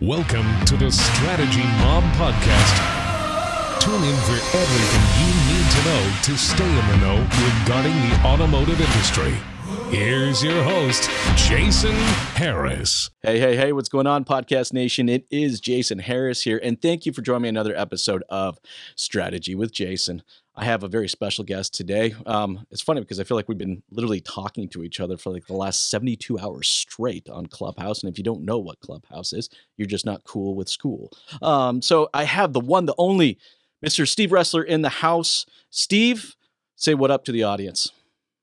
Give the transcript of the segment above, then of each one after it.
Welcome to the Strategy Mob Podcast. Tune in for everything you need to know to stay in the know regarding the automotive industry. Here's your host, Jason Harris. Hey, what's going on, Podcast Nation? It is Jason Harris here, and thank you for joining me another episode of Strategy with Jason. I have a very special guest today. It's funny because I feel like we've been literally talking to each other for like the last 72 hours straight on Clubhouse, and if you don't know what Clubhouse is, you're just not cool with school. So I have the one, the only, Mr. Steve Roessler in the house. Steve, say what up to the audience.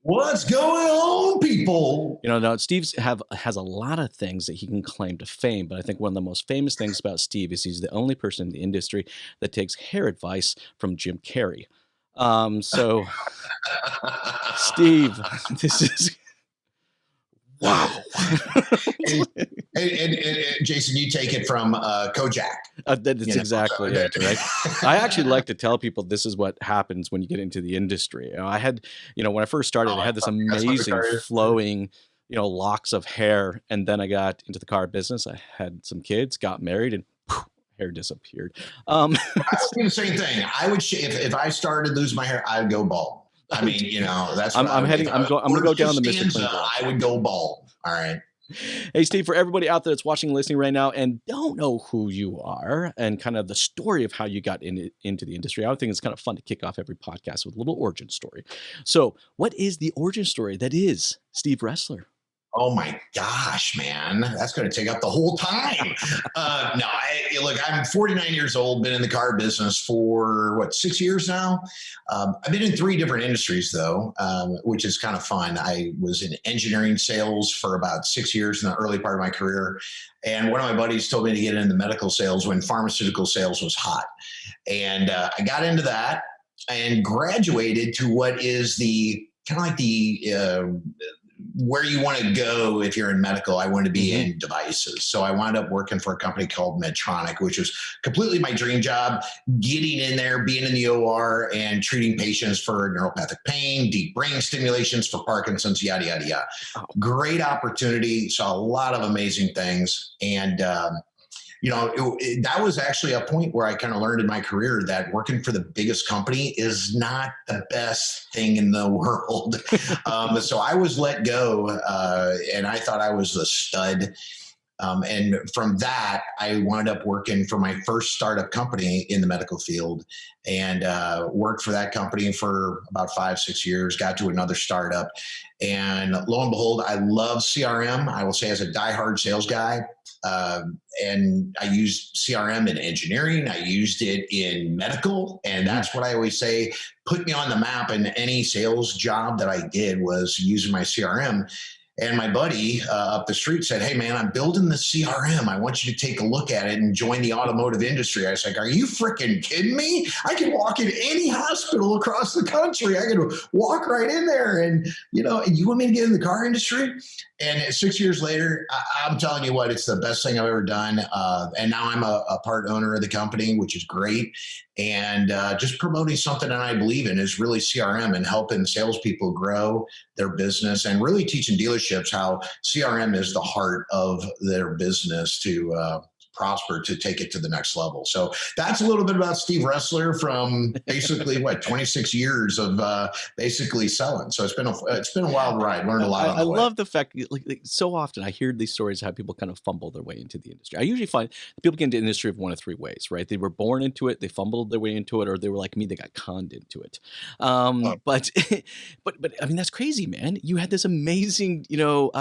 What's going on, people? You know, now Steve has a lot of things that he can claim to fame, but I think one of the most famous things about Steve is he's the only person in the industry that takes hair advice from Jim Carrey. So Steve, this is wow. and Jason, you take it from Kojak. That's exactly it, right? I actually like to tell people this is what happens when you get into the industry. You know, I had, when I first started, I had this amazing flowing, locks of hair, and then I got into the car business. I had some kids, got married, and hair disappeared. I would do the same thing. I would if I started losing my hair, I would go bald. I mean, that's what I'm going to go down the Mr. Clean. I would go bald. All right. Hey, Steve, for everybody out there that's watching and listening right now and don't know who you are and kind of the story of how you got into the industry, I think it's kind of fun to kick off every podcast with a little origin story. So what is the origin story that is Steve Roessler? Oh my gosh, man, that's going to take up the whole time. Look, I'm 49 years old, been in the car business for 6 years now. I've been in 3 different industries though, which is kind of fun. I was in engineering sales for about 6 years in the early part of my career. And one of my buddies told me to get into medical sales when pharmaceutical sales was hot. And I got into that and graduated to what is the kind of like the, where you want to go if you're in medical. I wanted to be in devices. So I wound up working for a company called Medtronic, which was completely my dream job, getting in there, being in the OR and treating patients for neuropathic pain, deep brain stimulations for Parkinson's, yada, yada, yada. Oh. Great opportunity. Saw a lot of amazing things. And, that was actually a point where I kind of learned in my career that working for the biggest company is not the best thing in the world. So I was let go, and I thought I was a stud. And from that, I wound up working for my first startup company in the medical field and worked for that company for about 5-6 years, got to another startup. And lo and behold, I love CRM. I will say as a diehard sales guy, and I used CRM in engineering. I used it in medical. And that's what I always say, put me on the map in any sales job that I did was using my CRM. And my buddy up the street said, "Hey, man, I'm building the CRM. I want you to take a look at it and join the automotive industry." I was like, "Are you freaking kidding me? I can walk in any hospital across the country. I can walk right in there. And, you want me to get in the car industry?" And 6 years later, I'm telling you what, it's the best thing I've ever done. And now I'm a part owner of the company, which is great. And just promoting something that I believe in is really CRM and helping salespeople grow their business and really teaching dealerships how CRM is the heart of their business to prosper, to take it to the next level. So that's a little bit about Steve Roessler from basically 26 years of basically selling. So it's been a wild ride. Learned a lot. I love the fact like so often I hear these stories how people kind of fumble their way into the industry. I usually find people get into the industry of one of 3 ways, right? They were born into it, they fumbled their way into it, or they were like me, they got conned into it. But I mean, that's crazy, man. You had this amazing,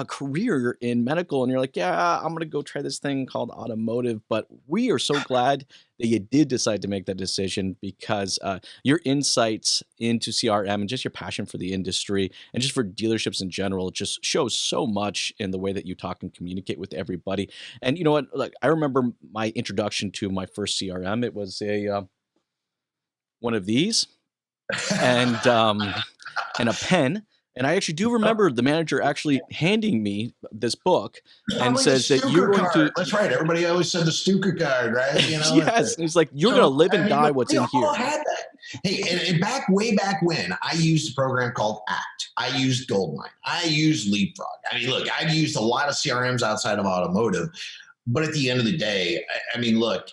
career in medical, and you're like, yeah, I'm gonna go try this thing called automotive. But we are so glad that you did decide to make that decision because your insights into CRM and just your passion for the industry and just for dealerships in general just shows so much in the way that you talk and communicate with everybody. And you know what? Like I remember my introduction to my first CRM. It was one of these and a pen. And I actually do remember the manager actually handing me this book and says that you're going to. That's right. Everybody always said the Stuka card, right? Yes. It's like you're going to live and die what's in here. Had that. Hey, and way back when, I used a program called ACT. I used Goldmine. I used Leapfrog. I mean, look, I've used a lot of CRMs outside of automotive. But at the end of the day, I mean, look,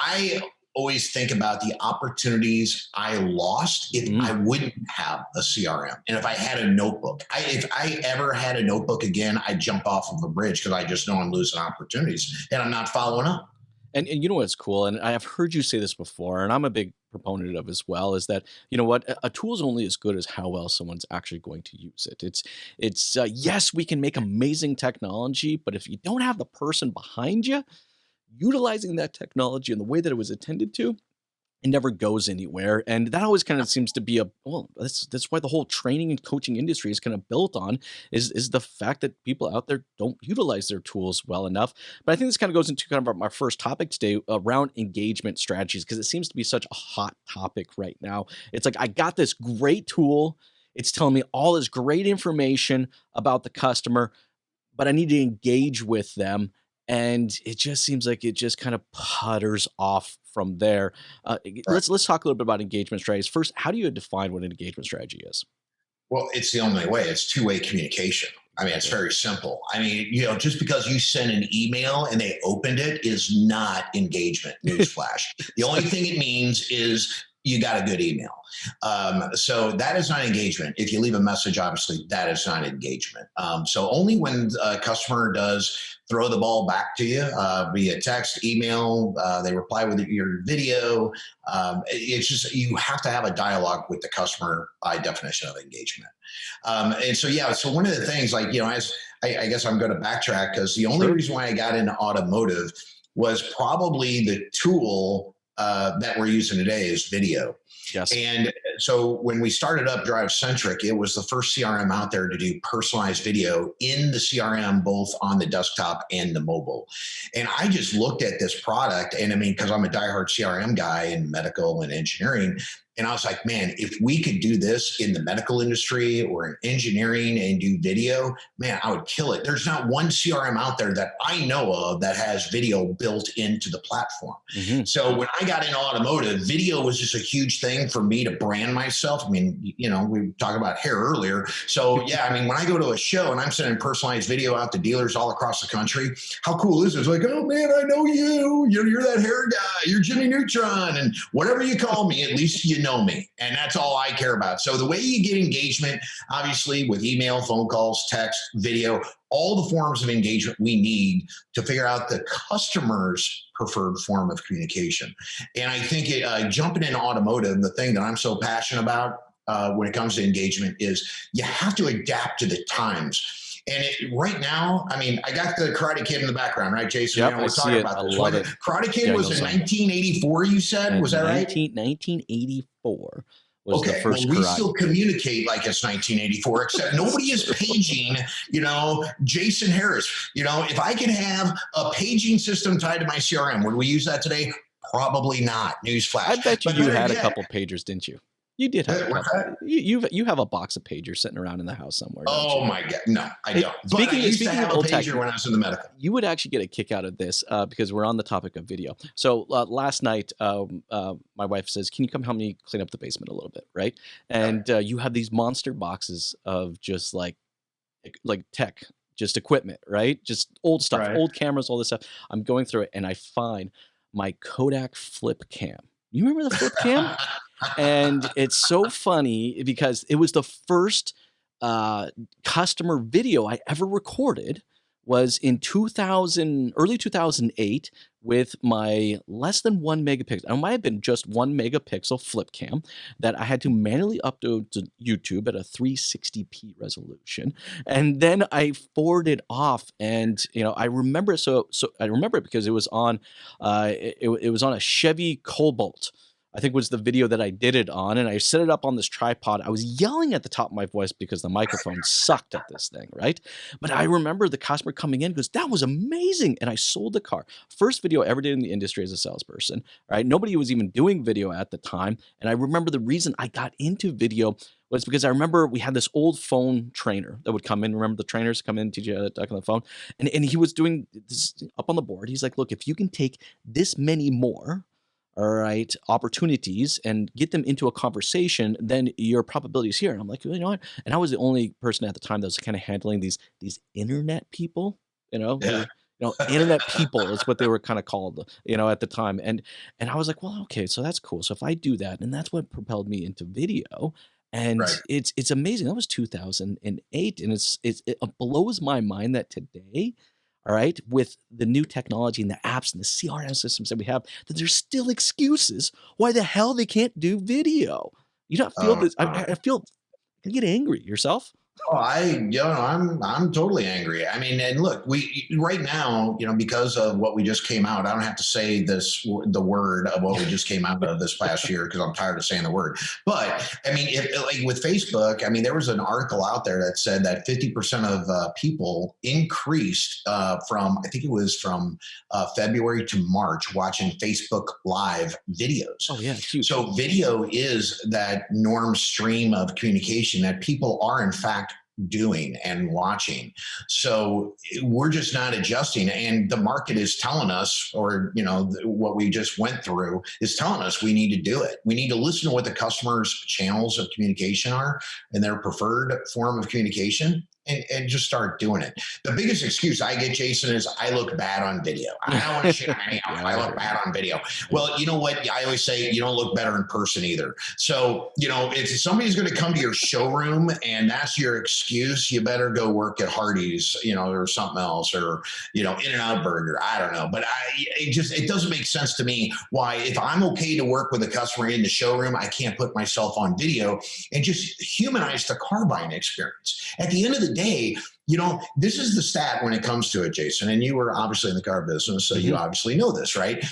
I always think about the opportunities I lost if I wouldn't have a CRM and if I had a notebook. If I ever had a notebook again, I'd jump off of a bridge because I just know I'm losing opportunities and I'm not following up. And you know what's cool, and I've heard you say this before, and I'm a big proponent of as well, is that you know what, a tool is only as good as how well someone's actually going to use it. It's yes, we can make amazing technology, but if you don't have the person behind you utilizing that technology in the way that it was intended to, it never goes anywhere. And that always kind of seems to be that's why the whole training and coaching industry is kind of built on is the fact that people out there don't utilize their tools well enough. But I think this kind of goes into kind of our first topic today around engagement strategies, because it seems to be such a hot topic right now. It's like, I got this great tool. It's telling me all this great information about the customer, but I need to engage with them. And it just seems like it just kind of putters off from there. Let's talk a little bit about engagement strategies. First, how do you define what an engagement strategy is? Well, it's the only way. It's two-way communication. I mean, it's very simple. I mean, just because you send an email and they opened it is not engagement. Newsflash. The only thing it means is you got a good email. So that is not engagement. If you leave a message, obviously that is not engagement. So only when a customer does throw the ball back to you via text, email, they reply with your video. It's just, you have to have a dialogue with the customer by definition of engagement. And so, yeah, so one of the things, like, as I guess I'm going to backtrack, because the only reason why I got into automotive was probably the tool that we're using today is video. Yes. And so when we started up DriveCentric, it was the first CRM out there to do personalized video in the CRM, both on the desktop and the mobile. And I just looked at this product, and I mean, because I'm a diehard CRM guy in medical and engineering, and I was like, man, if we could do this in the medical industry or in engineering and do video, man, I would kill it. There's not one CRM out there that I know of that has video built into the platform. Mm-hmm. So when I got into automotive, video was just a huge thing for me to brand myself. I mean, we talked about hair earlier. So yeah, I mean, when I go to a show and I'm sending personalized video out to dealers all across the country, how cool is it? It's like, oh man, I know you. You're that hair guy. You're Jimmy Neutron, and whatever you call me, at least you know me. And that's all I care about. So the way you get engagement, obviously with email, phone calls, text, video, all the forms of engagement we need to figure out the customer's preferred form of communication. And I think jumping in automotive, the thing that I'm so passionate about when it comes to engagement is you have to adapt to the times. And right now, I mean, I got the Karate Kid in the background, right, Jason? Yep, we're talking about this. Karate Kid was in 1984, you said? Was that right? 1984 was the first we Karate. still communicate like it's 1984, except nobody is paging, Jason Harris. If I can have a paging system tied to my CRM, would we use that today? Probably not. Newsflash. I bet you had a couple pagers, didn't you? You did have a couple. You have a box of pagers sitting around in the house somewhere. Oh my God, no, I don't. But I used to have a pager when I was in the medical. You would actually get a kick out of this because we're on the topic of video. So last night, my wife says, "Can you come help me clean up the basement a little bit?" Right? And you have these monster boxes of just like tech, just equipment, right? Just old stuff, old cameras, all this stuff. I'm going through it, and I find my Kodak flip cam. You remember the flip cam? And it's so funny because it was the first customer video I ever recorded was in early 2008 with my less than 1 megapixel. It might have been just 1 megapixel flip cam that I had to manually upload to YouTube at a 360p resolution. And then I forwarded off, and I remember it. So I remember it because it was on it was on a Chevy Cobalt, I think was the video that I did it on, and I set it up on this tripod. I was yelling at the top of my voice because the microphone sucked at this thing, right? But I remember the customer coming in because that was amazing, and I sold the car. First video I ever did in the industry as a salesperson, right? Nobody was even doing video at the time, and I remember the reason I got into video was because I remember we had this old phone trainer that would come in. Remember the trainers come in, teach you how to talk on the phone? And he was doing this up on the board. He's like, look, if you can take this many more, all right, opportunities and get them into a conversation, then your probability is here. And I'm like, you know what? And I was the only person at the time that was kind of handling these internet people, Yeah. internet people is what they were kind of called, at the time. And I was like, well, okay, so that's cool. So if I do that, and that's what propelled me into video. And Right. it's amazing. That was 2008, and it blows my mind that today, all right, with the new technology and the apps and the CRM systems that we have, that there's still excuses why the hell they can't do video. You don't feel Oh, this? I feel I get angry yourself. Oh, I'm totally angry. I mean, and look, we right now, because of what we just came out, I don't have to say the word of what we just came out of this past year because I'm tired of saying the word. But I mean, like with Facebook, I mean, there was an article out there that said that 50% of people increased from, I think it was from February to March, watching Facebook Live videos. Oh yeah, it's huge. So video is that norm stream of communication that people are in fact doing and watching. So we're just not adjusting, and the market is telling us, or what we just went through is telling us we need to do it. We need to listen to what the customers' channels of communication are and their preferred form of communication, and just start doing it. The biggest excuse I get, Jason, is I look bad on video. I don't want to shit on anyhow. I look bad on video. Well, you know what? I always say you don't look better in person either. So, if somebody's going to come to your showroom and that's your excuse, you better go work at Hardee's, or something else, or, In-N-Out Burger. I don't know. But it doesn't make sense to me why, if I'm okay to work with a customer in the showroom, I can't put myself on video and just humanize the car buying experience. At the end of the day, this is the stat when it comes to it, Jason, and you were obviously in the car business, so you obviously know this, right?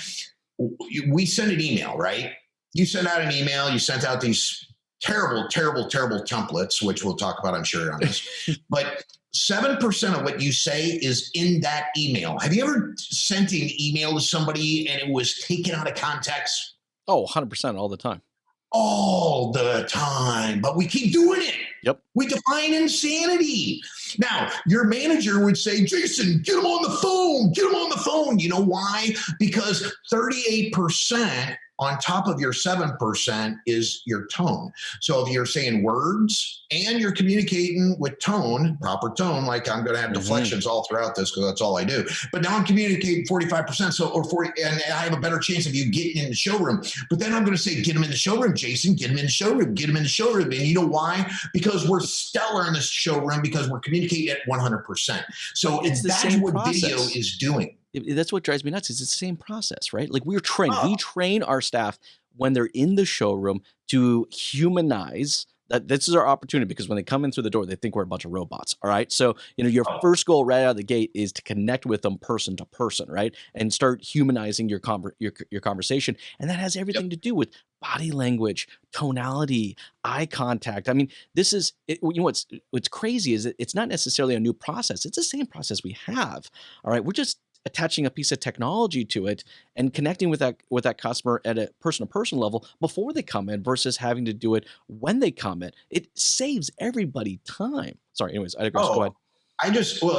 We send an email, right? You send out an email, you sent out these terrible, terrible, terrible templates, which we'll talk about, I'm sure, on this. But 7% of what you say is in that email. Have you ever sent an email to somebody and it was taken out of context? Oh, 100% all the time. All the time, but we keep doing it. Yep. We define insanity. Now, your manager would say, Jason, get him on the phone. Get him on the phone. You know why? Because 38% on top of your 7% is your tone. So if you're saying words and you're communicating with tone, proper tone, like I'm going to have deflections all throughout this because that's all I do. But now I'm communicating 45%, or 40, and I have a better chance of you getting in the showroom. But then I'm going to say, get him in the showroom, Jason, get him in the showroom, get him in the showroom. And you know why? Because we're stellar in this showroom because we're communicating at 100%. So that's what video is doing. That's what drives me nuts. Is it's the same process, right? Like we're trained. We train our staff when they're in the showroom to humanize. That this is our opportunity, because when they come in through the door, they think we're a bunch of robots. All right. So, your first goal right out of the gate is to connect with them person to person, right? And start humanizing your conversation. And that has everything to do with body language, tonality, eye contact. I mean, this is, what's crazy is that it's not necessarily a new process. It's the same process we have. All right. We're just attaching a piece of technology to it and connecting with that customer at a person-to-person level before they come in versus having to do it when they come in. It saves everybody time. Sorry, anyways, I digress. Go ahead.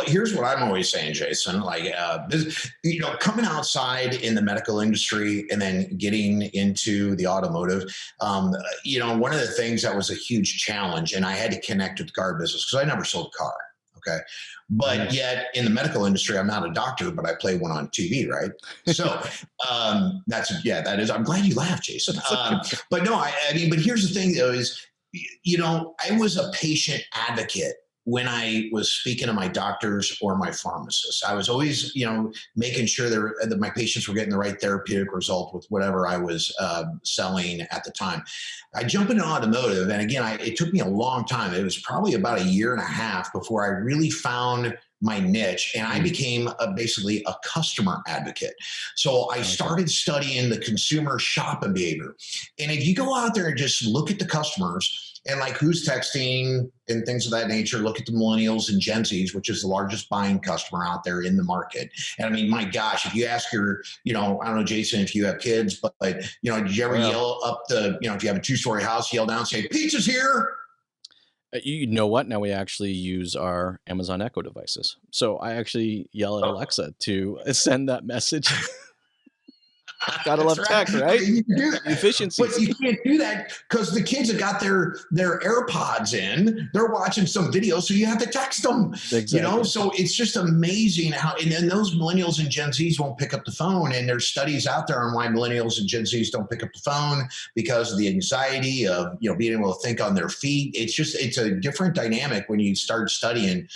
Here's what I'm always saying, Jason. Like, coming outside in the medical industry and then getting into the automotive, one of the things that was a huge challenge, and I had to connect with the car business because I never sold a car. Okay. But yet in the medical industry, I'm not a doctor, but I play one on TV, right? So that is, I'm glad you laughed, Jason. But no, but here's the thing though, is, I was a patient advocate when I was speaking to my doctors or my pharmacists. I was always, making sure that my patients were getting the right therapeutic result with whatever I was selling at the time. I jumped into automotive, and again, it took me a long time. It was probably about a year and a half before I really found my niche, and I became basically a customer advocate. So I started studying the consumer shopping behavior. And if you go out there and just look at the customers, and like who's texting and things of that nature, look at the millennials and Gen Zs, which is the largest buying customer out there in the market. And I mean, my gosh, if you ask your, I don't know, Jason, if you have kids, but did you ever yell up if you have a 2-story house, yell down, say, pizza's here? You know what? Now we actually use our Amazon Echo devices. So I actually yell at Alexa to send that message. Gotta That's love tech, right? You can do that. Efficiencies. But you can't do that because the kids have got their AirPods in. They're watching some video, so you have to text them. Exactly. So it's just amazing how. And then those millennials and Gen Zs won't pick up the phone. And there's studies out there on why millennials and Gen Zs don't pick up the phone because of the anxiety of being able to think on their feet. It's a different dynamic when you start studying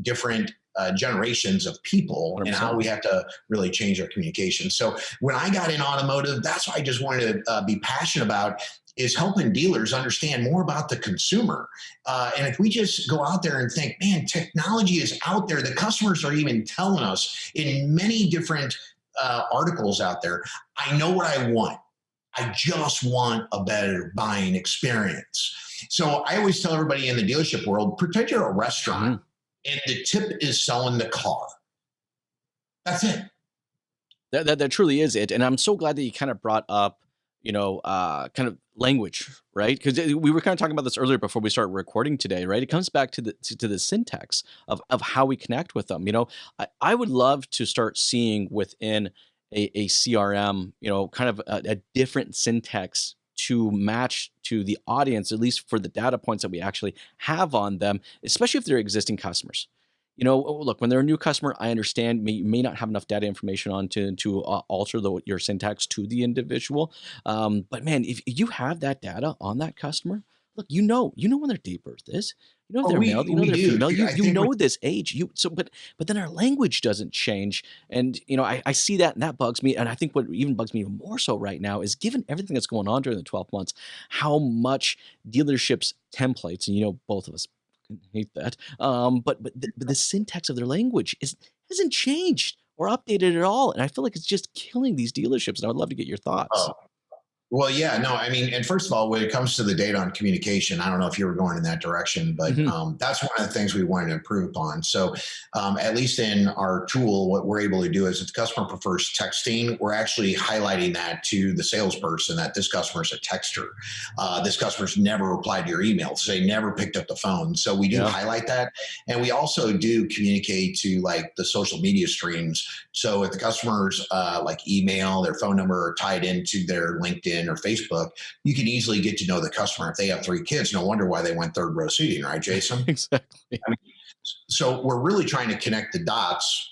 different generations of people 100%. and how we have to really change our communication. So when I got in automotive, that's what I just wanted to be passionate about, is helping dealers understand more about the consumer. And if we just go out there and think, man, technology is out there, the customers are even telling us in many different articles out there, I know what I want. I just want a better buying experience. So I always tell everybody in the dealership world, pretend you're a restaurant and the tip is selling the car. That's it. That truly is it. And I'm so glad that you kind of brought up, kind of language, right? Because we were kind of talking about this earlier before we started recording today, right? It comes back to the syntax of how we connect with them. I would love to start seeing within a CRM, kind of a different syntax to match to the audience, at least for the data points that we actually have on them, especially if they're existing customers. Look, when they're a new customer, I understand you may not have enough data information on to alter your syntax to the individual. But man, if you have that data on that customer, look, you know when their date of birth is, if they're male, you know they're female, you know this age. But then our language doesn't change, and I see that, and that bugs me. And I think what even bugs me even more so right now is, given everything that's going on during the 12 months, how much dealerships templates, and both of us hate that. But the syntax of their language hasn't changed or updated at all, and I feel like it's just killing these dealerships. And I would love to get your thoughts. Oh. Well, yeah, no, I mean, and first of all, when it comes to the data on communication, I don't know if you were going in that direction, but that's one of the things we wanted to improve upon. So at least in our tool, what we're able to do is, if the customer prefers texting, we're actually highlighting that to the salesperson that this customer is a texter. This customer's never replied to your emails. They never picked up the phone. So we do highlight that. And we also do communicate to like the social media streams. So if the customer's like email, their phone number are tied into their LinkedIn or Facebook, you can easily get to know the customer. If they have 3 kids, no wonder why they went third row seating, right, Jason? Exactly. I mean, so we're really trying to connect the dots.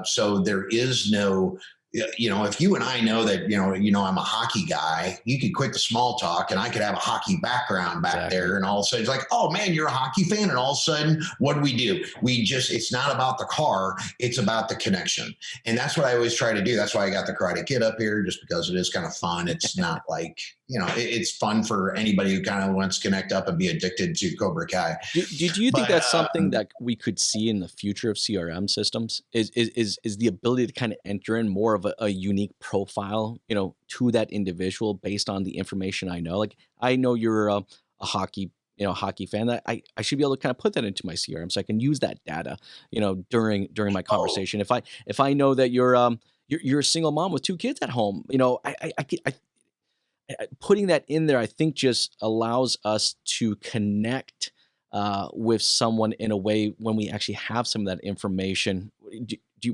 So there is no, if you and I know that, I'm a hockey guy, you could quit the small talk and I could have a hockey background back there. And all of a sudden it's like, oh man, you're a hockey fan. And all of a sudden, what do? It's not about the car. It's about the connection. And that's what I always try to do. That's why I got the Karate Kid up here, just because it is kind of fun. It's not like, it's fun for anybody who kind of wants to connect up and be addicted to Cobra Kai. Do you think that's something that we could see in the future of CRM systems? Is the ability to kind of enter in more of a unique profile, to that individual based on the information I know? Like, I know you're a hockey fan. That I should be able to kind of put that into my CRM so I can use that data, during my conversation. If I know that you're a single mom with 2 kids at home, putting that in there, I think just allows us to connect with someone in a way when we actually have some of that information.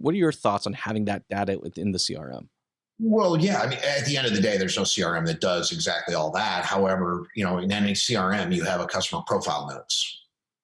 What are your thoughts on having that data within the CRM? Well, yeah. I mean, at the end of the day, there's no CRM that does exactly all that. However, in any CRM, you have a customer profile notes.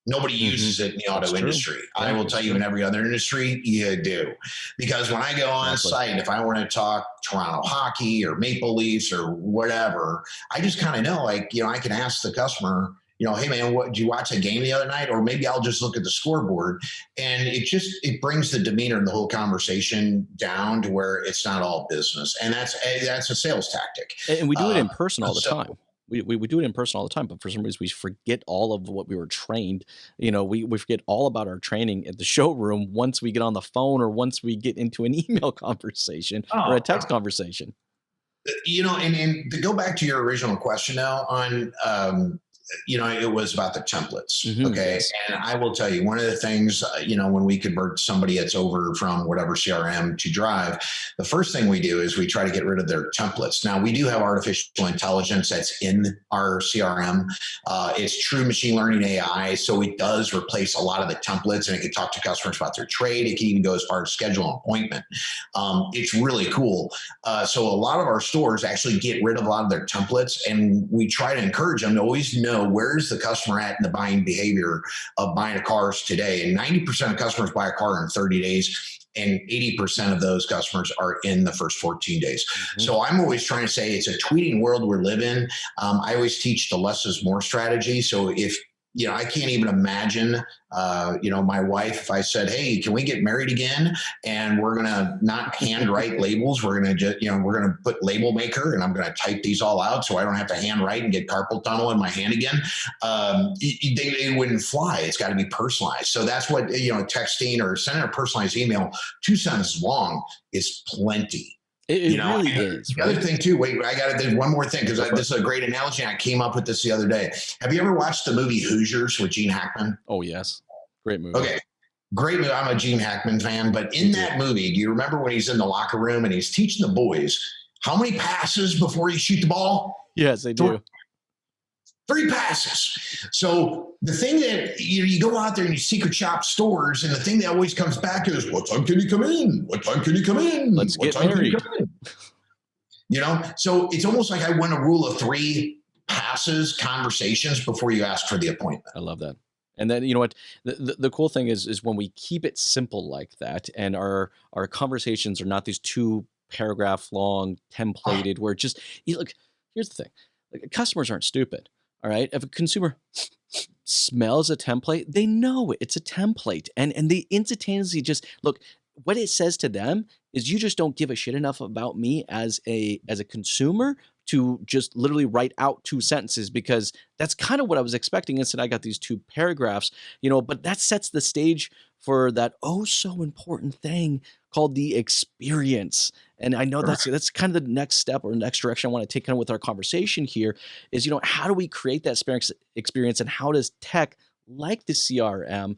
Nobody uses it in the auto industry. I will tell you, in every other industry, you do. Because when I go on site, if I want to talk Toronto hockey or Maple Leafs or whatever, I just kind of know, I can ask the customer, hey man, did you watch a game the other night? Or maybe I'll just look at the scoreboard, and it brings the demeanor and the whole conversation down to where it's not all business. And that's a sales tactic. And we do it in person all the time. We do it in person all the time, but for some reason we forget all of what we were trained. We forget all about our training at the showroom once we get on the phone or once we get into an email conversation or a text conversation. And to go back to your original question now on it was about the templates. Mhm, Okay. yes. And I will tell you, one of the things, when we convert somebody that's over from whatever CRM to Drive, the first thing we do is we try to get rid of their templates. Now, we do have artificial intelligence that's in our CRM. It's true machine learning AI. So it does replace a lot of the templates, and it can talk to customers about their trade. It can even go as far as schedule an appointment. It's really cool. So a lot of our stores actually get rid of a lot of their templates, and we try to encourage them to always know where's the customer at in the buying behavior of buying a car today. And 90% of customers buy a car in 30 days. And 80% of those customers are in the first 14 days. Mm-hmm. So I'm always trying to say it's a tweeting world we live in. I always teach the less is more strategy. So if I can't even imagine, my wife, if I said, hey, can we get married again? And we're going to not handwrite labels. We're going to just, we're going to put label maker, and I'm going to type these all out so I don't have to handwrite and get carpal tunnel in my hand again. They wouldn't fly. It's got to be personalized. So that's what, texting or sending a personalized email 2 sentences long is plenty. It really is. The other thing too, wait, there's one more thing, because this is a great analogy. I came up with this the other day. Have you ever watched the movie Hoosiers with Gene Hackman? Oh, yes. Great movie. Okay. Great movie. I'm a Gene Hackman fan, but in that movie, do you remember when he's in the locker room and he's teaching the boys how many passes before you shoot the ball? Yes, they do. 3 passes. So the thing that you go out there and you secret shop stores, and the thing that always comes back is, what time can you come in? What time can you come in? Let's get married. So it's almost like I want a rule of 3 passes, conversations before you ask for the appointment. I love that. And then, you know what, the cool thing is when we keep it simple like that, and our conversations are not these 2 paragraph long templated where just, look, here's the thing. Like, customers aren't stupid. All right. If a consumer smells a template, they know it's a template, and they instantaneously just look. What it says to them is, you just don't give a shit enough about me as a consumer to just literally write out 2 sentences, because that's kind of what I was expecting. Instead, I got these 2 paragraphs, but that sets the stage for that so important thing called the experience. And I know that's kind of the next step or next direction I want to take kind of with our conversation here is, how do we create that experience, and how does tech like the CRM,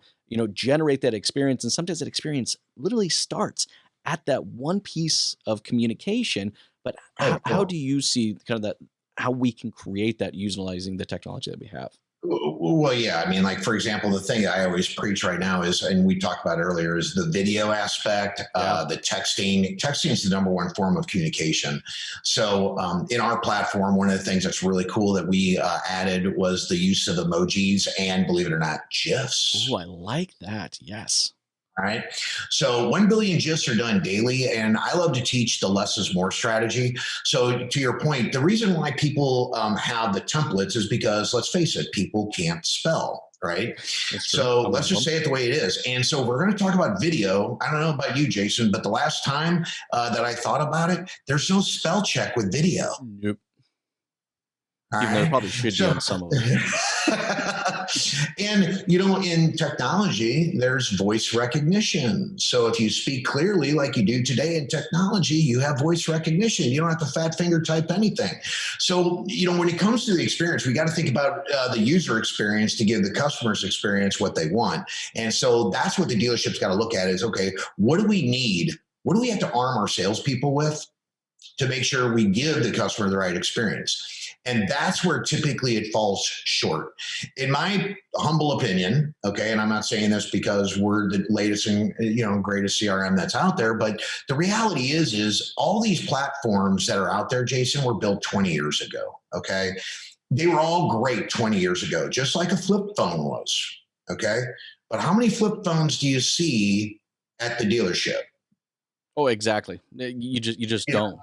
generate that experience? And sometimes that experience literally starts at that one piece of communication. But how do you see kind of that, how we can create that utilizing the technology that we have? Well, yeah. I mean, like, for example, the thing I always preach right now is, and we talked about earlier, is the video aspect, the texting. Texting is the number 1 form of communication. So in our platform, one of the things that's really cool that we added was the use of emojis and, believe it or not, GIFs. Oh, I like that. Yes. All right. So 1 billion GIFs are done daily, and I love to teach the less is more strategy. So to your point, the reason why people have the templates is because, let's face it, people can't spell, right? So let's just say it the way it is. And so we're going to talk about video. I don't know about you, Jason, but the last time that I thought about it, there's no spell check with video. Nope. Even though there probably should be on some of them. And, in technology, there's voice recognition. So if you speak clearly like you do today in technology, you have voice recognition. You don't have to fat finger type anything. So, when it comes to the experience, we got to think about the user experience to give the customer's experience what they want. And so that's what the dealership's got to look at is, okay, what do we need? What do we have to arm our salespeople with to make sure we give the customer the right experience? And that's where typically it falls short. In my humble opinion, okay, and I'm not saying this because we're the latest and greatest CRM that's out there, but the reality is all these platforms that are out there, Jason, were built 20 years ago, okay? They were all great 20 years ago, just like a flip phone was, okay? But how many flip phones do you see at the dealership? Oh, exactly. You just don't.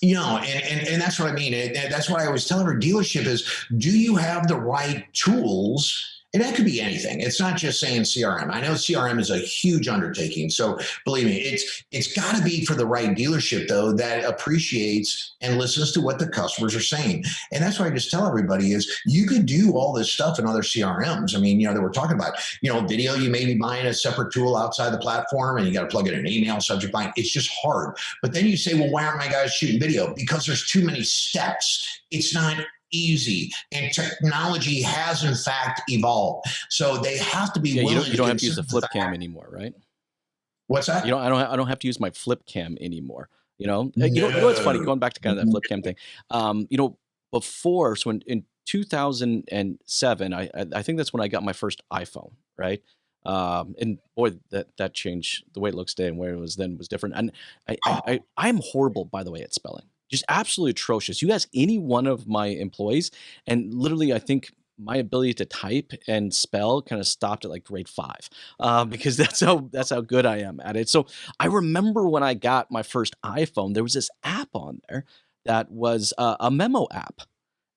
And that's what I mean. And that's what I always tell every dealership is, do you have the right tools? And that could be anything. It's not just saying CRM. I know CRM is a huge undertaking. So believe me, it's got to be for the right dealership, though, that appreciates and listens to what the customers are saying. And that's what I just tell everybody is, you could do all this stuff in other CRMs. I mean, that we're talking about, video, you may be buying a separate tool outside the platform and you got to plug in an email subject line. It's just hard. But then you say, well, why aren't my guys shooting video? Because there's too many steps. It's not easy, and technology has in fact evolved. So they have to be Yeah, willing you don't to have to use the consider flip the cam fact. anymore, right? What's that? I don't have to use my flip cam anymore. You know what's funny? No. Going back to kind of that flip cam thing. Before, so in 2007, I think that's when I got my first iPhone, right? And boy, that changed the way it looks today and where it was then was different. And I'm horrible, by the way, at spelling. Just absolutely atrocious. You ask any one of my employees, and literally, I think my ability to type and spell kind of stopped at like grade 5, because that's how good I am at it. So I remember when I got my first iPhone, there was this app on there that was a memo app,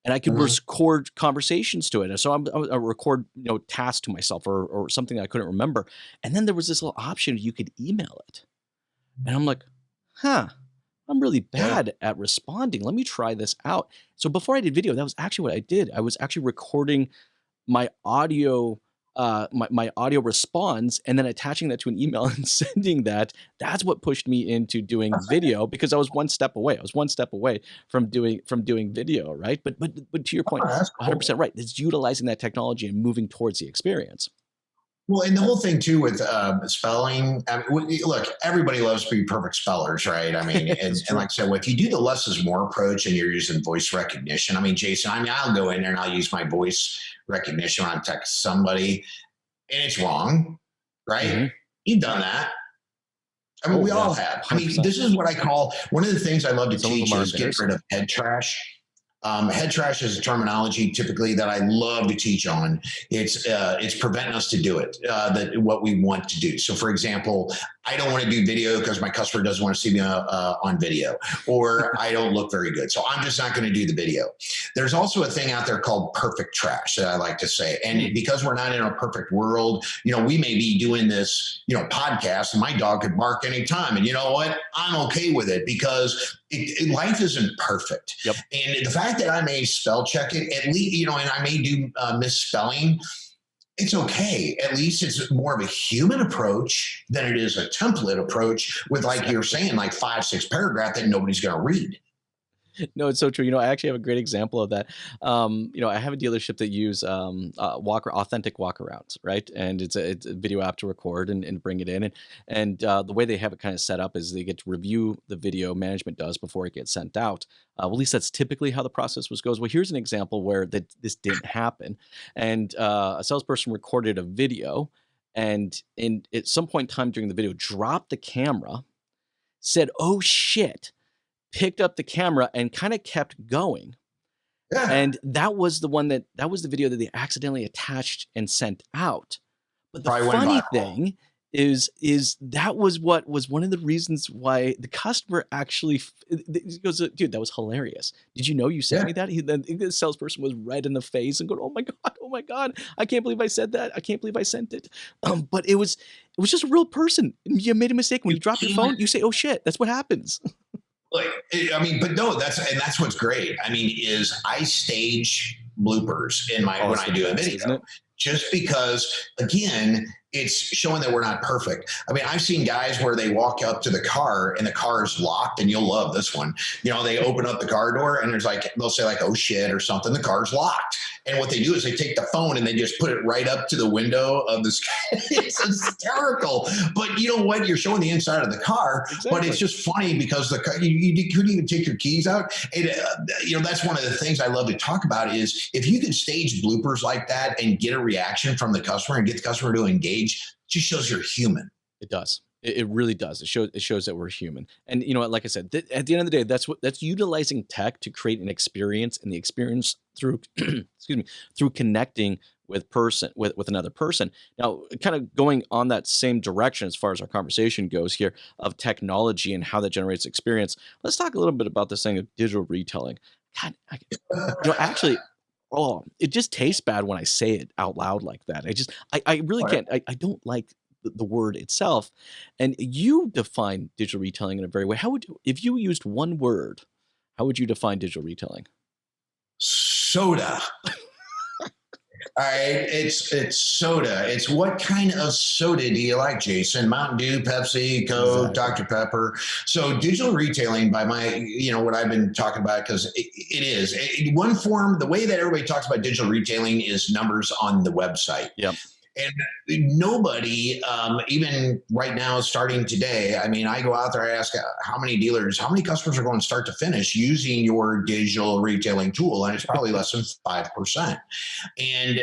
and I could Mhm. record conversations to it. And so I record, tasks to myself or something that I couldn't remember. And then there was this little option you could email it, and I'm like, huh. I'm really Yeah. bad at responding. Let me try this out. So before I did video, that was actually what I did. I was actually recording my audio, my audio response, and then attaching that to an email and sending that. That's what pushed me into doing video, because I was one step away. I was one step away from doing video, right? But to your Oh, point, that's cool. 100% right. It's utilizing that technology and moving towards the experience. Well, and the whole thing too with spelling. I mean, look, everybody loves to be perfect spellers, right? I mean, It's and true. like I said, well, if you do the less is more approach and you're using voice recognition, I mean, Jason, I mean, I'll go in there and I'll use my voice recognition when I'm texting somebody, and it's wrong, right? Hmm. You've done that. I mean, Oh we yeah, all have. I mean, 100%. this is what I call one of the things I love to Some of them teach are is get rid embarrassing. of head trash. Head trash is a terminology typically that I love to teach on. It's preventing us to do it, that what we want to do. So, for example, I don't want to do video because my customer doesn't want to see me on video, or I don't look very good. So I'm just not going to do the video. There's also a thing out there called perfect trash that I like to say. And because we're not in a perfect world, we may be doing this, podcast, and my dog could bark anytime. And you know what? I'm okay with it because life isn't perfect. Yep. And the fact that I may spell check it, at least, and I may do misspelling, it's okay. At least it's more of a human approach than it is a template approach with, like you're saying, like 5, 6 paragraph that nobody's going to read. No, it's so true. I actually have a great example of that. I have a dealership that use authentic walkarounds, right? And it's a video app to record and bring it in, and the way they have it kind of set up is they get to review the video management does before it gets sent out. Well, at least that's typically how the process was goes. Well, here's an example where this didn't happen, and a salesperson recorded a video, and at some point in time during the video, dropped the camera, said, "Oh shit." Picked up the camera and kind of kept going. Yeah, And that was the video that they accidentally attached and sent out. But the probably went funny viral. thing is that was what was one of the reasons why the customer actually he goes, dude, that was hilarious. Did you know you sent Yeah. me that? Then the salesperson was red in the face and going, oh my god, I can't believe I said that. I can't believe I sent it. But it was just a real person. You made a mistake when you drop your phone. You say, oh shit, that's what happens. Like, I mean, but no, that's what's great. I mean, is I stage bloopers in my Oh, when it's I the do a best, isn't video, it? just because again, it's showing that we're not perfect. I mean, I've seen guys where they walk up to the car and the car is locked, and you'll love this one. They open up the car door and there's like they'll say like, "Oh shit" or something. The car's locked, and what they do is they take the phone and they just put it right up to the window of this. It's hysterical, but you know what? You're showing the inside of the car, but it's Exactly. just funny because the car, you couldn't even take your keys out. That's one of the things I love to talk about is if you can stage bloopers like that and get a reaction from the customer and get the customer to engage, just shows you're human. It does. It really does. It shows that we're human. And you know what? Like I said, at the end of the day, that's utilizing tech to create an experience, and the experience through excuse me, through connecting with another person. Now, kind of going on that same direction as far as our conversation goes here of technology and how that generates experience. Let's talk a little bit about this thing of digital retelling. God, actually, oh, it just tastes bad when I say it out loud like that. I really Right. can't. I don't like the word itself. And you define digital retelling in a very way. How would you, if you used one word, how would you define digital retelling? Soda. All right, it's soda. It's what kind of soda do you like, Jason? Mountain Dew, Pepsi, Coke, Exactly. Dr. Pepper. So digital retailing, by my, what I've been talking about, because it is one form. The way that everybody talks about digital retailing is numbers on the website. Yep. And nobody, even right now, starting today, I mean, I go out there, I ask how many dealers, how many customers are going start to finish using your digital retailing tool, and it's probably less than 5%. And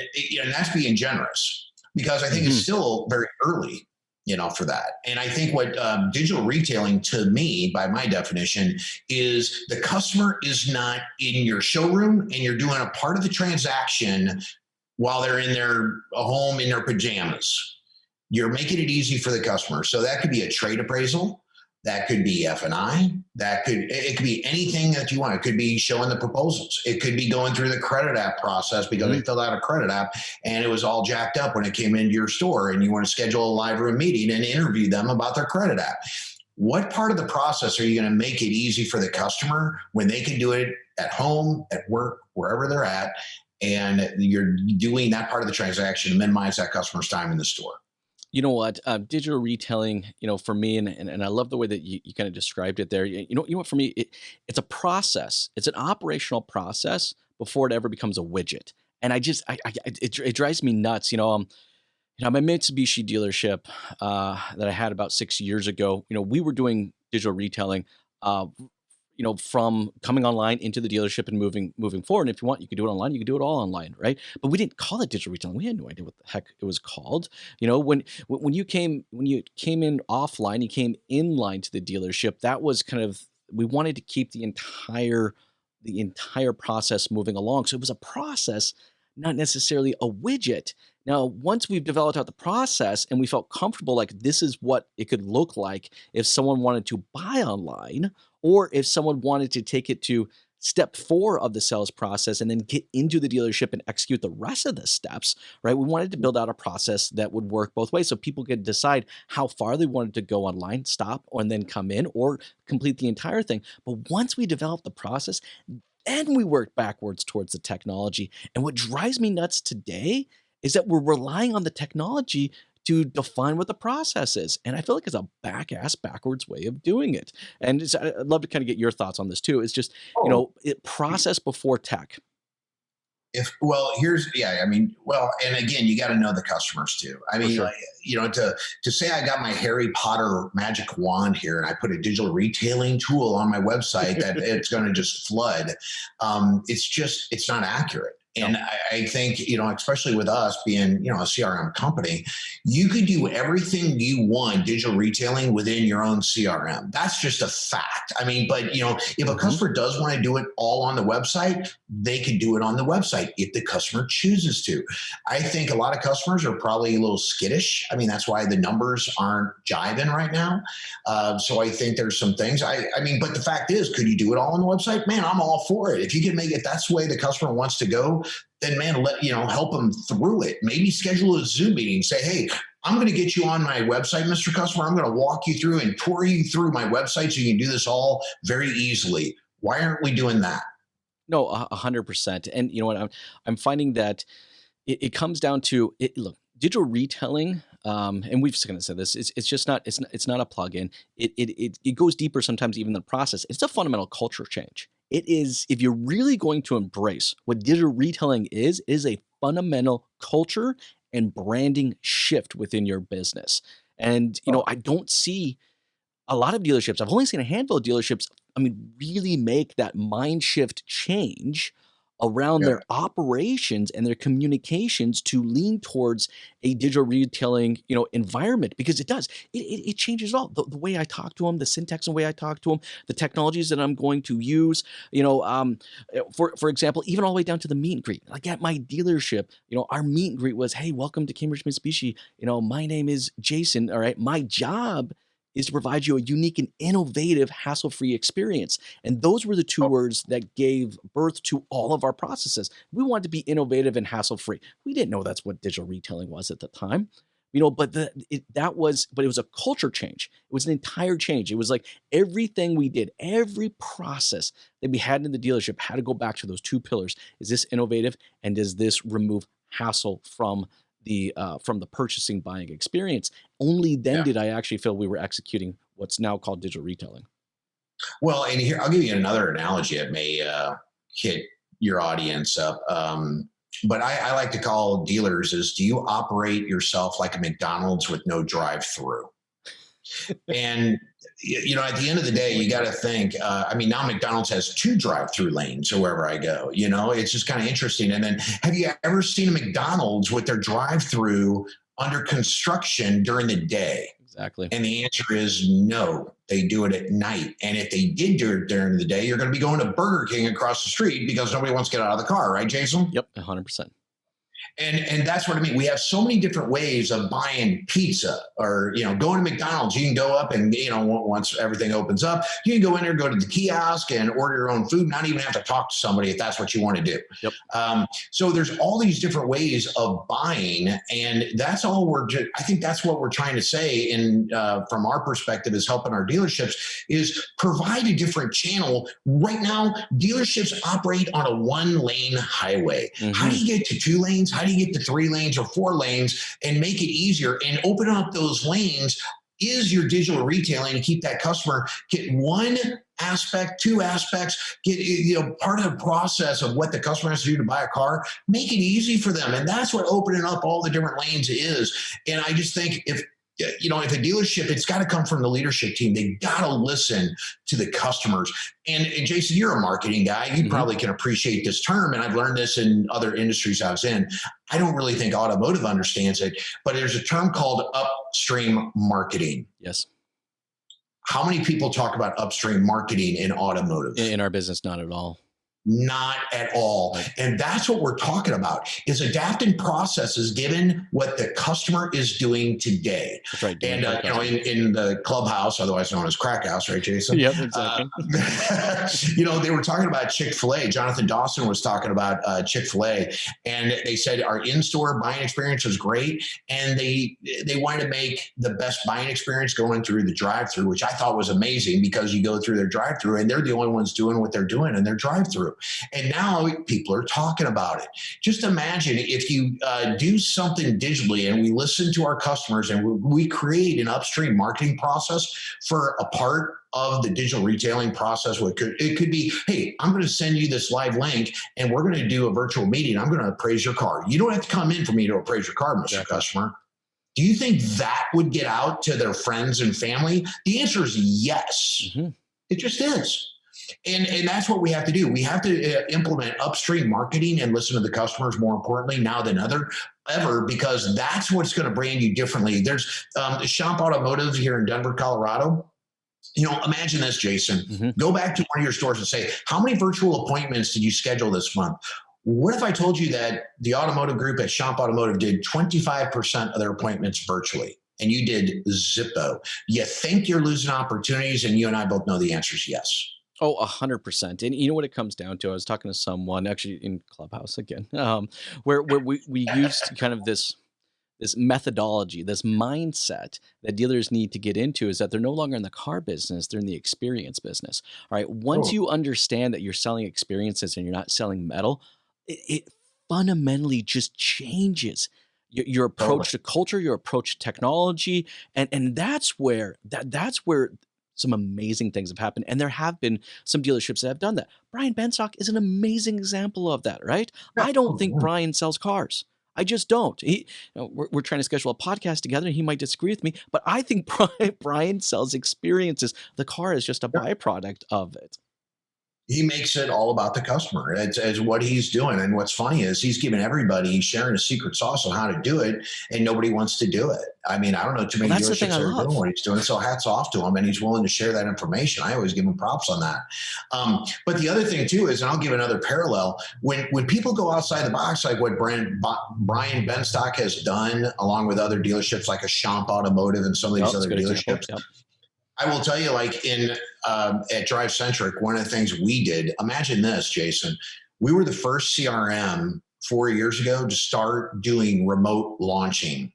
that's being generous, because I think it's still very early, for that. And I think what digital retailing, to me, by my definition, is the customer is not in your showroom and you're doing a part of the transaction while they're in their home in their pajamas. You're making it easy for the customer. So that could be a trade appraisal. That could be F&I. It could be anything that you want. It could be showing the proposals. It could be going through the credit app process, because they filled out a credit app and it was all jacked up when it came into your store, and you want to schedule a live room meeting and interview them about their credit app. What part of the process are you going to make it easy for the customer when they can do it at home, at work, wherever they're at, and you're doing that part of the transaction to minimize that customer's time in the store? You know what? Digital retailing, for me, and I love the way that you kind of described it there. You know what? For me, it's a process. It's an operational process before it ever becomes a widget. And it drives me nuts. My Mitsubishi dealership that I had about 6 years ago. We were doing digital retailing. From coming online into the dealership and moving forward. And if you want, you could do it online. You could do it all online, right? But we didn't call it digital retailing. We had no idea what the heck it was called. When you came in offline, you came inline to the dealership. That was kind of, we wanted to keep the entire process moving along. So it was a process, not necessarily a widget. Now, once we've developed out the process and we felt comfortable, like this is what it could look like if someone wanted to buy online, or if someone wanted to take it to step 4 of the sales process and then get into the dealership and execute the rest of the steps, right? We wanted to build out a process that would work both ways, so people could decide how far they wanted to go online, stop, and then come in, or complete the entire thing. But once we developed the process, then we worked backwards towards the technology. And what drives me nuts today is that we're relying on the technology to define what the process is. And I feel like it's a backwards way of doing it. And I'd love to kind of get your thoughts on this too. It's just, process before tech. And again, you got to know the customers too. I mean, sure. To say I got my Harry Potter magic wand here and I put a digital retailing tool on my website that it's going to just flood. It's not accurate. And I think, especially with us being, a CRM company, you could do everything you want digital retailing within your own CRM. That's just a fact. I mean, but, if a customer does want to do it all on the website, they can do it on the website if the customer chooses to. I think a lot of customers are probably a little skittish. I mean, that's why the numbers aren't jiving right now. So I think there's some things. But the fact is, could you do it all on the website? Man, I'm all for it. If you can make it, that's the way the customer wants to go, then man, help them through it. Maybe schedule a Zoom meeting. Say, hey, I'm going to get you on my website, Mr. Customer. I'm going to walk you through and tour you through my website so you can do this all very easily. Why aren't we doing that? No, 100%. And you know what? I'm finding that it comes down to it. Look, digital retailing, and we've kind of said this. It's just not. It's not a plugin. It goes deeper sometimes even than the process. It's a fundamental culture change. It is, if you're really going to embrace what digital retailing is a fundamental culture and branding shift within your business. And, I don't see a lot of dealerships. I've only seen a handful of dealerships, really make that mind shift change around their operations and their communications to lean towards a digital retailing, environment, because it does. It changes all. The way I talk to them, the syntax and way I talk to them, the technologies that I'm going to use, for example, even all the way down to the meet and greet. Like at my dealership, our meet and greet was, hey, welcome to Cambridge Mitsubishi. My name is Jason. All right. My job is to provide you a unique and innovative, hassle-free experience. And those were the two words that gave birth to all of our processes. We wanted to be innovative and hassle-free. We didn't know that's what digital retailing was at the time. But it was a culture change. It was an entire change. It was like everything we did, every process that we had in the dealership had to go back to those two pillars. Is this innovative, and does this remove hassle from the purchasing buying experience. Only then did I actually feel we were executing what's now called digital retailing. Well, and here I'll give you another analogy that may hit your audience up. But I like to call dealers is, do you operate yourself like a McDonald's with no drive-through? And, at the end of the day, you got to think, now McDonald's has 2 drive-through lanes or wherever I go, it's just kind of interesting. And then have you ever seen a McDonald's with their drive-through under construction during the day? Exactly. And the answer is no, they do it at night. And if they did do it during the day, you're going to be going to Burger King across the street because nobody wants to get out of the car, right, Jason? Yep, 100%. And that's what I mean. We have so many different ways of buying pizza or, going to McDonald's. You can go up and, once everything opens up, you can go in there, go to the kiosk and order your own food, not even have to talk to somebody if that's what you want to do. Yep. So there's all these different ways of buying. And that's all I think that's what we're trying to say from our perspective is helping our dealerships is provide a different channel. Right now, dealerships operate on a 1-lane highway. Mm-hmm. How do you get to 2 lanes? How do you get to 3 lanes or 4 lanes and make it easier and open up those lanes is your digital retailing to keep that customer get 1 aspect, 2 aspects, get part of the process of what the customer has to do to buy a car, make it easy for them. And that's what opening up all the different lanes is. And I just think if a dealership, it's got to come from the leadership team. They got to listen to the customers. And Jason, you're a marketing guy. You probably can appreciate this term. And I've learned this in other industries I was in. I don't really think automotive understands it, but there's a term called upstream marketing. Yes. How many people talk about upstream marketing in automotive? In our business, not at all. Not at all. And that's what we're talking about is adapting processes given what the customer is doing today. That's right. And, in the clubhouse, otherwise known as Crack House, right, Jason? Yep, exactly. They were talking about Chick-fil-A. Jonathan Dawson was talking about Chick-fil-A. And they said our in-store buying experience was great. And they wanted to make the best buying experience going through the drive-through, which I thought was amazing because you go through their drive-through and they're the only ones doing what they're doing in their drive-through. And now people are talking about it. Just imagine if you do something digitally and we listen to our customers and we create an upstream marketing process for a part of the digital retailing process. It could be, hey, I'm going to send you this live link and we're going to do a virtual meeting. I'm going to appraise your car. You don't have to come in for me to appraise your car, Mr. Customer. Do you think that would get out to their friends and family? The answer is yes. Mm-hmm. It just is. And that's what we have to do. We have to implement upstream marketing and listen to the customers more importantly now than ever, because that's what's going to brand you differently. There's Shop Automotive here in Denver, Colorado. Imagine this, Jason. Mm-hmm. Go back to one of your stores and say, how many virtual appointments did you schedule this month? What if I told you that the automotive group at Shop Automotive did 25% of their appointments virtually? And you did Zippo. You think you're losing opportunities? And you and I both know the answer is yes. Oh, 100%. And you know what it comes down to? I was talking to someone actually in Clubhouse again, where we used kind of this methodology, this mindset that dealers need to get into is that they're no longer in the car business, they're in the experience business. All right. Once you understand that you're selling experiences and you're not selling metal, it fundamentally just changes your approach to culture, your approach to technology. And that's where some amazing things have happened. And there have been some dealerships that have done that. Brian Benstock is an amazing example of that, right? I don't think Brian sells cars. I just don't. We're trying to schedule a podcast together and he might disagree with me, but I think Brian sells experiences. The car is just a byproduct of it. He makes it all about the customer. It's what he's doing. And what's funny is he's sharing a secret sauce on how to do it, and nobody wants to do it. I mean, I don't know too many dealerships that are doing what he's doing. So hats off to him, and he's willing to share that information. I always give him props on that. But the other thing too is, and I'll give another parallel, when people go outside the box, like what Brian Benstock has done, along with other dealerships like a Shop Automotive and some of these other dealerships. Yep. I will tell you, like at DriveCentric, one of the things we did, imagine this, Jason, we were the first CRM 4 years ago to start doing remote launching.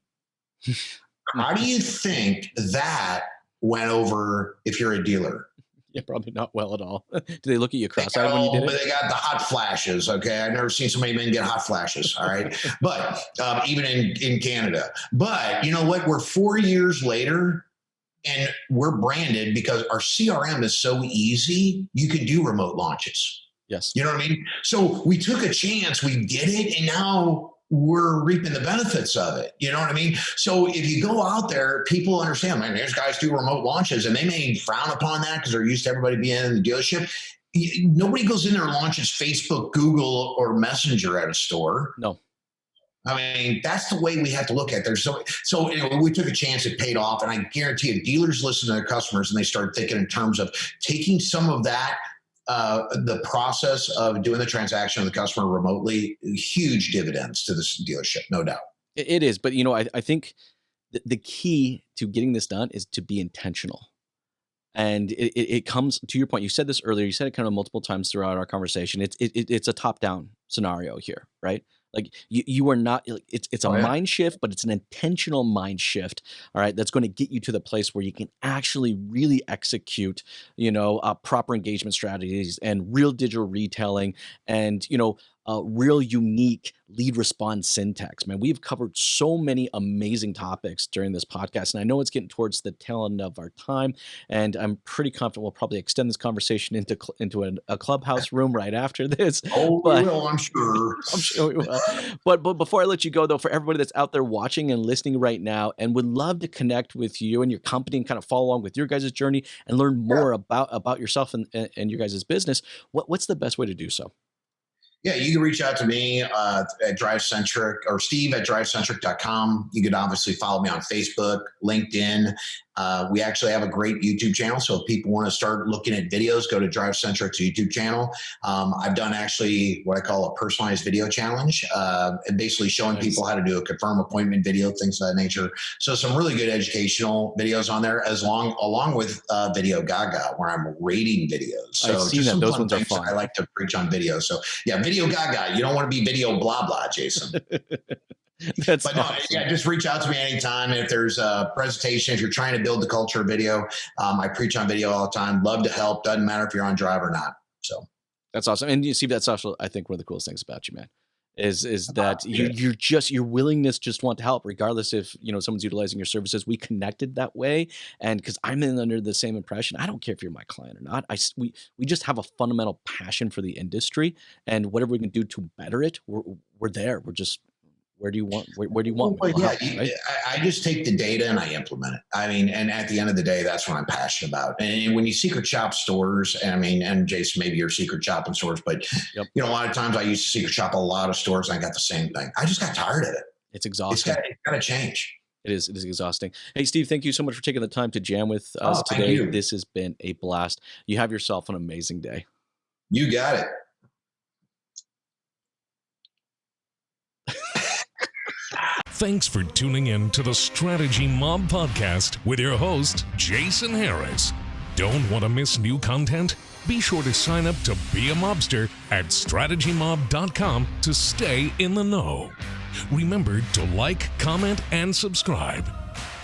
How do you think that went over if you're a dealer? Yeah, probably not well at all. Do they look at you cross-eyed when you did But it? they got the hot flashes. Okay, I've never seen so many men get hot flashes. All right, but even in Canada. But you know what? We're 4 years later, and we're branded because our CRM is so easy. You can do remote launches. Yes. You know what I mean? So we took a chance, we did it, and now we're reaping the benefits of it. You know what I mean? So if you go out there, people understand, man, these guys do remote launches, and they may frown upon that because they're used to everybody being in the dealership. Nobody goes in there and launches Facebook, Google, or Messenger at a store. No. I mean, that's the way we have to look at it. So anyway, we took a chance, it paid off, and I guarantee you, dealers listen to their customers and they start thinking in terms of taking some of that, the process of doing the transaction with the customer remotely, huge dividends to this dealership, no doubt. It is, but I think the key to getting this done is to be intentional. And it comes to your point. You said this earlier. You said it kind of multiple times throughout our conversation. It's a top-down scenario here, right? Like you are not. It's a mind shift, but it's an intentional mind shift. All right, that's going to get you to the place where you can actually really execute, proper engagement strategies and real digital retailing, and real unique lead response syntax. Man, we've covered so many amazing topics during this podcast, and I know it's getting towards the tail end of our time, and I'm pretty confident we'll probably extend this conversation into a clubhouse room right after this. We will, I'm sure. I'm sure we will. But before I let you go, though, for everybody that's out there watching and listening right now and would love to connect with you and your company and kind of follow along with your guys' journey and learn more about yourself and your guys' business, what's the best way to do so? Yeah, you can reach out to me at DriveCentric or Steve at DriveCentric.com. You can obviously follow me on Facebook, LinkedIn. We actually have a great YouTube channel. So if people want to start looking at videos, go to DriveCentric's YouTube channel. I've done actually what I call a personalized video challenge, and basically showing people how to do a confirm appointment video, things of that nature. So some really good educational videos on there, along with Video Gaga, where I'm rating videos. So I've seen that. Those ones are fun. I like to preach on video. So yeah, Video Gaga. You don't want to be video blah blah, Jason. That's but no, awesome. yeah, just reach out to me anytime. If there's a presentation, if you're trying to build the culture of video, I preach on video all the time. Love to help. Doesn't matter if you're on Drive or not. So that's awesome. And you see, that's also, I think, one of the coolest things about you, man, is that your willingness just want to help, regardless if someone's utilizing your services. We connected that way, and because I'm under the same impression. I don't care if you're my client or not. We just have a fundamental passion for the industry, and whatever we can do to better it, we're there. We're just. Where do you want me? Right? I just take the data and I implement it. I mean, and at the end of the day, that's what I'm passionate about. And when you secret shop stores, and Jason, maybe you're secret shopping stores, but a lot of times I used to secret shop a lot of stores and I got the same thing. I just got tired of it. It's exhausting. It's got to change. It is exhausting. Hey, Steve, thank you so much for taking the time to jam with us today. This has been a blast. You have yourself an amazing day. You got it. Thanks for tuning in to the Strategy Mob Podcast with your host, Jason Harris. Don't want to miss new content? Be sure to sign up to Be a Mobster at strategymob.com to stay in the know. Remember to like, comment, and subscribe.